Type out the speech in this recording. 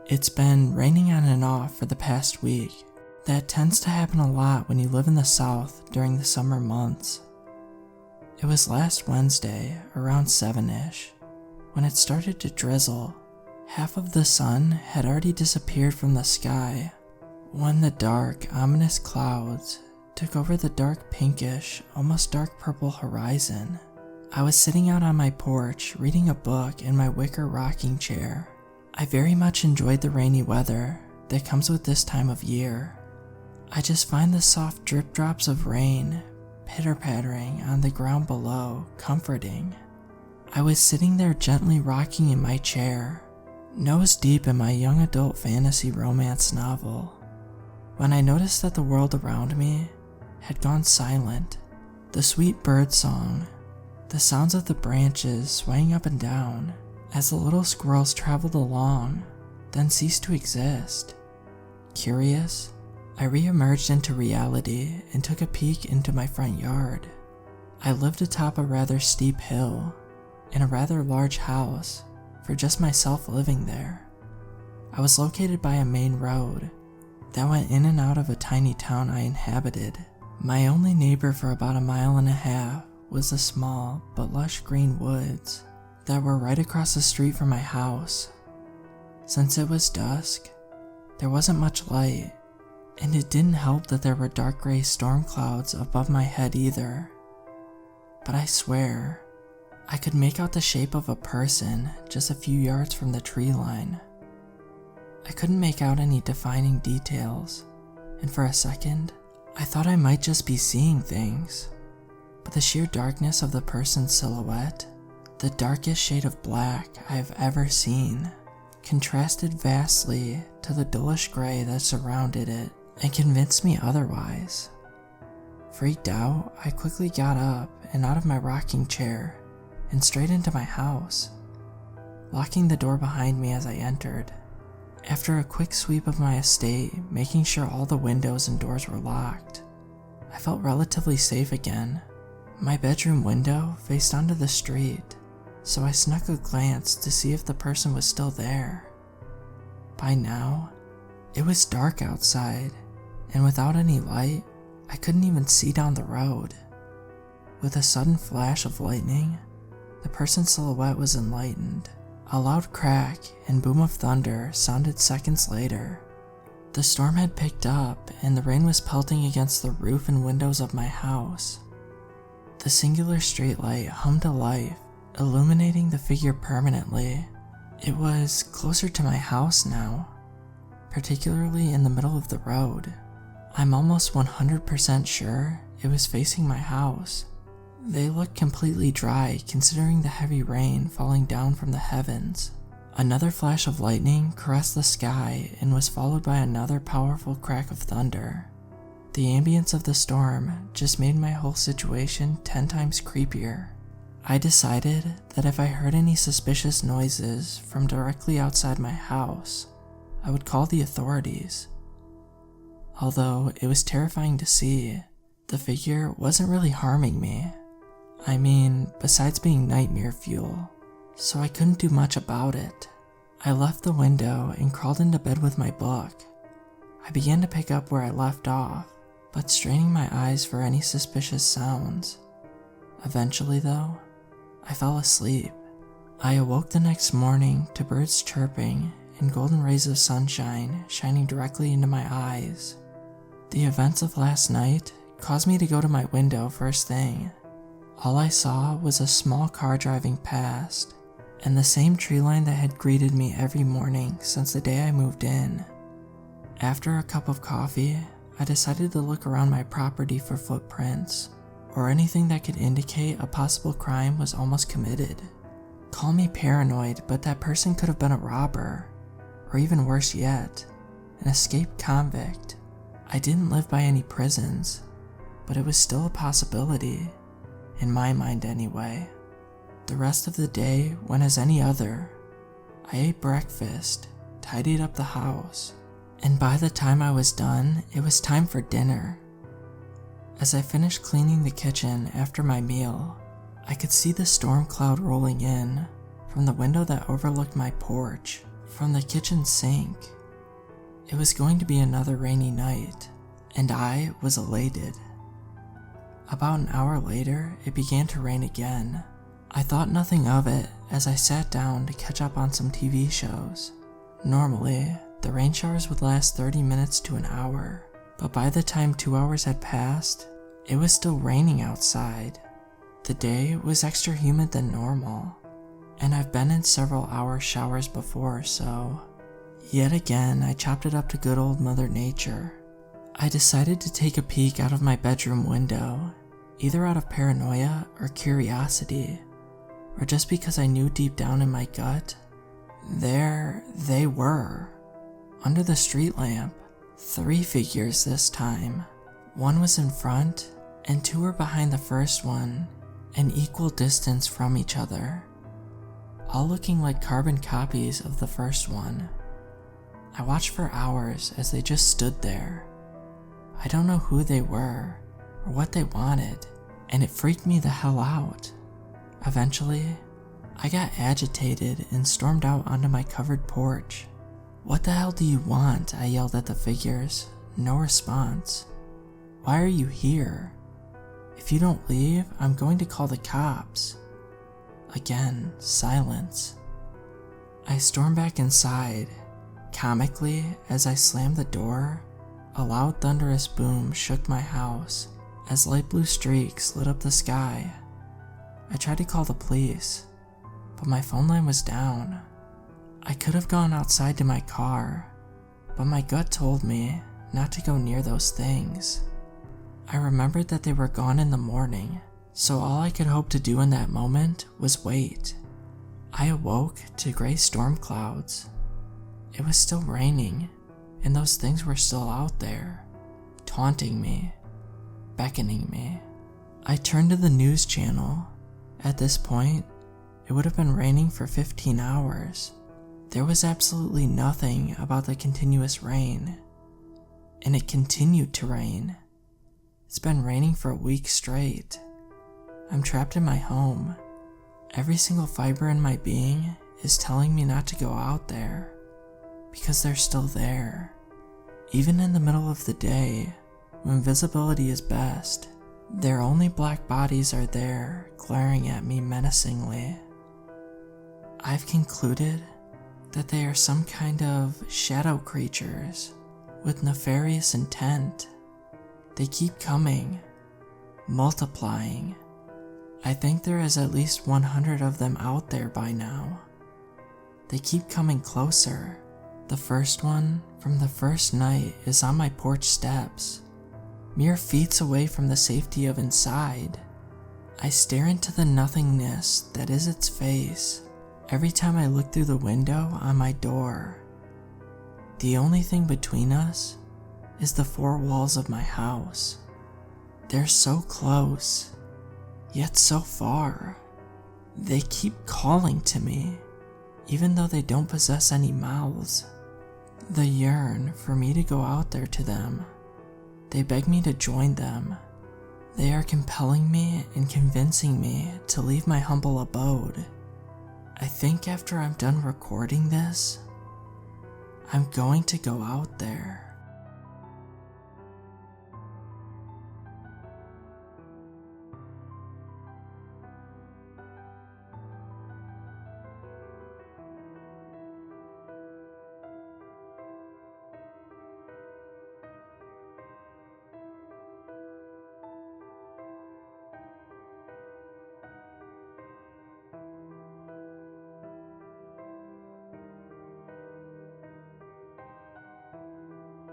It's been raining on and off for the past week. That tends to happen a lot when you live in the South during the summer months. It was last Wednesday, around 7-ish, when it started to drizzle. Half of the sun had already disappeared from the sky, when the dark, ominous clouds took over the dark pinkish, almost dark purple horizon. I was sitting out on my porch reading a book in my wicker rocking chair. I very much enjoyed the rainy weather that comes with this time of year. I just find the soft drip drops of rain pitter-pattering on the ground below comforting. I was sitting there gently rocking in my chair, nose deep in my young adult fantasy romance novel, when I noticed that the world around me had gone silent. The sweet bird song, the sounds of the branches swaying up and down as the little squirrels traveled along, then ceased to exist. Curious, I re-emerged into reality and took a peek into my front yard. I lived atop a rather steep hill, in a rather large house, for just myself living there. I was located by a main road that went in and out of a tiny town I inhabited. My only neighbor for about 1.5 miles was the small but lush green woods that were right across the street from my house. Since it was dusk, there wasn't much light, and it didn't help that there were dark gray storm clouds above my head either. But I swear, I could make out the shape of a person just a few yards from the tree line. I couldn't make out any defining details, and for a second, I thought I might just be seeing things. But the sheer darkness of the person's silhouette, the darkest shade of black I have ever seen, contrasted vastly to the dullish gray that surrounded it and convinced me otherwise. Freaked out, I quickly got up and out of my rocking chair and straight into my house, locking the door behind me as I entered. After a quick sweep of my estate, making sure all the windows and doors were locked, I felt relatively safe again. My bedroom window faced onto the street, so I snuck a glance to see if the person was still there. By now, it was dark outside, and without any light, I couldn't even see down the road. With a sudden flash of lightning, the person's silhouette was enlightened. A loud crack and boom of thunder sounded seconds later. The storm had picked up and the rain was pelting against the roof and windows of my house. The singular streetlight hummed to life, illuminating the figure permanently. It was closer to my house now, particularly in the middle of the road. I'm almost 100% sure it was facing my house. They looked completely dry considering the heavy rain falling down from the heavens. Another flash of lightning caressed the sky and was followed by another powerful crack of thunder. The ambience of the storm just made my whole situation 10 times creepier. I decided that if I heard any suspicious noises from directly outside my house, I would call the authorities. Although it was terrifying to see, the figure wasn't really harming me. I mean, besides being nightmare fuel, so I couldn't do much about it. I left the window and crawled into bed with my book. I began to pick up where I left off, but straining my eyes for any suspicious sounds. Eventually though, I fell asleep. I awoke the next morning to birds chirping and golden rays of sunshine shining directly into my eyes. The events of last night caused me to go to my window first thing. All I saw was a small car driving past, and the same tree line that had greeted me every morning since the day I moved in. After a cup of coffee, I decided to look around my property for footprints, or anything that could indicate a possible crime was almost committed. Call me paranoid, but that person could have been a robber, or even worse yet, an escaped convict. I didn't live by any prisons, but it was still a possibility. In my mind anyway. The rest of the day went as any other. I ate breakfast, tidied up the house, and by the time I was done, it was time for dinner. As I finished cleaning the kitchen after my meal, I could see the storm cloud rolling in from the window that overlooked my porch. from the kitchen sink. It was going to be another rainy night, and I was elated. About an hour later, it began to rain again. I thought nothing of it as I sat down to catch up on some TV shows. Normally, the rain showers would last 30 minutes to an hour, but by the time 2 hours had passed, it was still raining outside. The day was extra humid than normal, and I've been in several hour showers before, so yet again I chopped it up to good old Mother Nature. I decided to take a peek out of my bedroom window, either out of paranoia or curiosity, or just because I knew deep down in my gut, there they were, under the street lamp. 3 figures this time. One was in front, and 2 were behind the first one, an equal distance from each other, all looking like carbon copies of the first one. I watched for hours as they just stood there. I don't know who they were or what they wanted, and it freaked me the hell out. Eventually, I got agitated and stormed out onto my covered porch. "What the hell do you want?" I yelled at the figures. No response. "Why are you here? If you don't leave, I'm going to call the cops." Again, silence. I stormed back inside. Comically, as I slammed the door, a loud thunderous boom shook my house as light blue streaks lit up the sky. I tried to call the police, but my phone line was down. I could have gone outside to my car, but my gut told me not to go near those things. I remembered that they were gone in the morning, so all I could hope to do in that moment was wait. I awoke to gray storm clouds. It was still raining, and those things were still out there, taunting me, beckoning me. I turned to the news channel. At this point, it would have been raining for 15 hours. There was absolutely nothing about the continuous rain, and it continued to rain. It's been raining for a week straight. I'm trapped in my home. Every single fiber in my being is telling me not to go out there, because they're still there. Even in the middle of the day, when visibility is best, their only black bodies are there, glaring at me menacingly. I've concluded that they are some kind of shadow creatures with nefarious intent. They keep coming, multiplying. I think there is at least 100 of them out there by now. They keep coming closer. The first one from the first night is on my porch steps, mere feet away from the safety of inside. I stare into the nothingness that is its face every time I look through the window on my door. The only thing between us is the 4 walls of my house. They're so close, yet so far. They keep calling to me, even though they don't possess any mouths. They yearn for me to go out there to them. They beg me to join them. They are compelling me and convincing me to leave my humble abode. I think after I'm done recording this, I'm going to go out there.